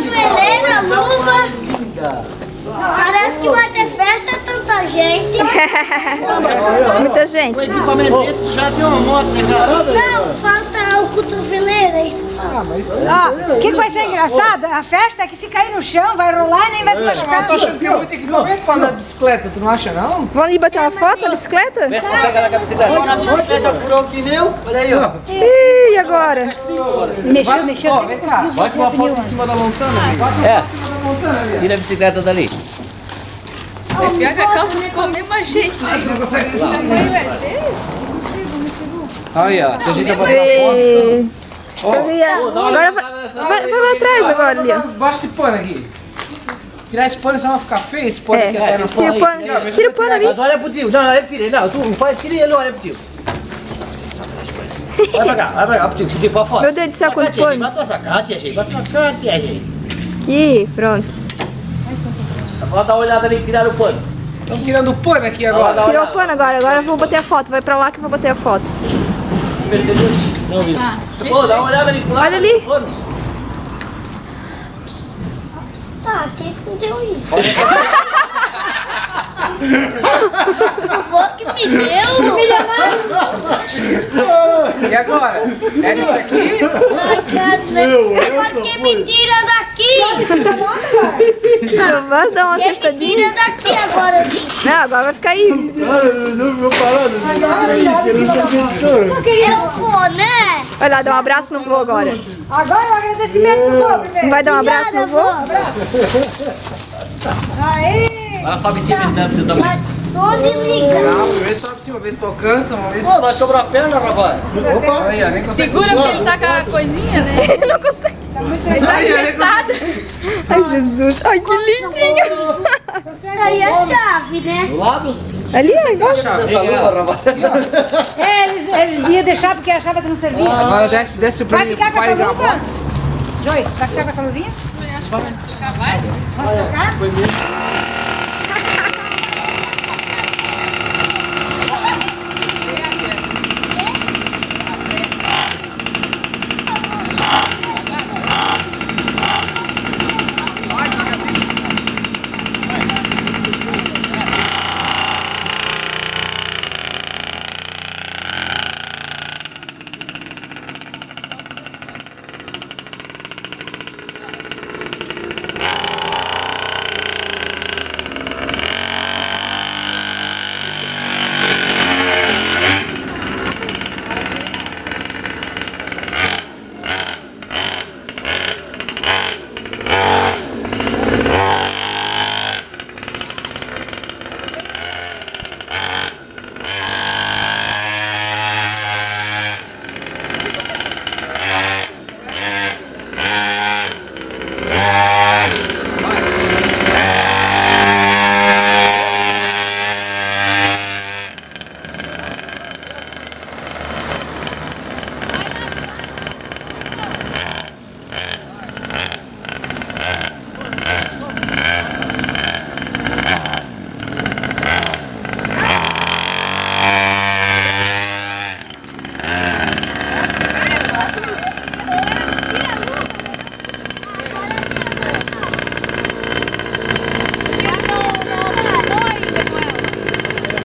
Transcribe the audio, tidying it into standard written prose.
Joelheira, luva. Parece que vai ter festa, tanta gente. Muita gente. O equipamento desse já tem uma moto, né, cara? Não, falta o cotoveleiro, é isso que falta. O que vai ser engraçado? A festa é que se cair no chão, vai rolar e nem vai se machucar. Eu tô achando que é muito equipamento pra andar de bicicleta, tu não acha não? Vamos ali bater uma foto da bicicleta? Vê se consegue andar com a bicicleta. Agora a bicicleta furou o pneu. Olha aí, ó. Ih, e agora? Mexeu. Ó, vem cá. Vai tirar uma foto em cima da montanha. Tira a bicicleta dali. Pior que a calça ficou a mesma gente, né? Tu não consegue descer. Vai ser? Aí, ó. Se a gente tá batendo uma foto. Ih, sabia. Agora vai lá atrás agora ali, ó. Baixa esse pano aqui. Tirar esse pano, senão vai ficar feio esse pano aqui até na Tira o foto. pano, tira o pano ali. Mas olha pro tio. Não, ele tira. Não, tu faz, tira ele, olha pro tio. Vai pra cá, pro tio. Tira pra fora. Meu Deus do céu, quanto pano. Vai pra cá, tia, gente. Vai pra cá, tia, gente. Aqui, pronto. Agora dá uma olhada ali e tirar o pano. Estamos tirando o pano aqui agora. Tirou o pano agora, agora eu vou bater a foto. Vai pra lá que eu vou bater a foto. Percebeu? Não vi. Pô, dá uma olhada ali pro lado. Olha ali. do pano. Tá, quem que não deu isso? Foi que me deu. E agora? É isso aqui? Agora quem me tira daqui? Vai dar uma Quem me testadinha. tira daqui agora? Não, agora vai ficar aí. Eu vou, né? Vai lá, dá um abraço no vô agora. Agora o agradecimento pro vô Não primeiro. vai dar um abraço no vô? Aí. Ela sobe em cima desse dentro do tamanho. Só de ligar. Não, vamos ver só pra cima, ver se tu alcança, vamos ver se... Pô, vai sobrar a perna, rapaz. Aí, ó, nem consegue Segura segurar. porque ele tá com a coisinha, né? Ele não consegue. Ele tá Aí, ó, nem engessado. Ai, Jesus. Ai, que lindinho. Aí é a chave, né? Do lado? Ali, ó, embaixo. Essa luva, rapaz. Eles iam deixar porque achavam que não servia. Agora desce pra Vai mim, ficar com pai essa ligar a luva? moto. Joy, vai ficar com essa luvinha? Vai ficar, vai? Vai ficar?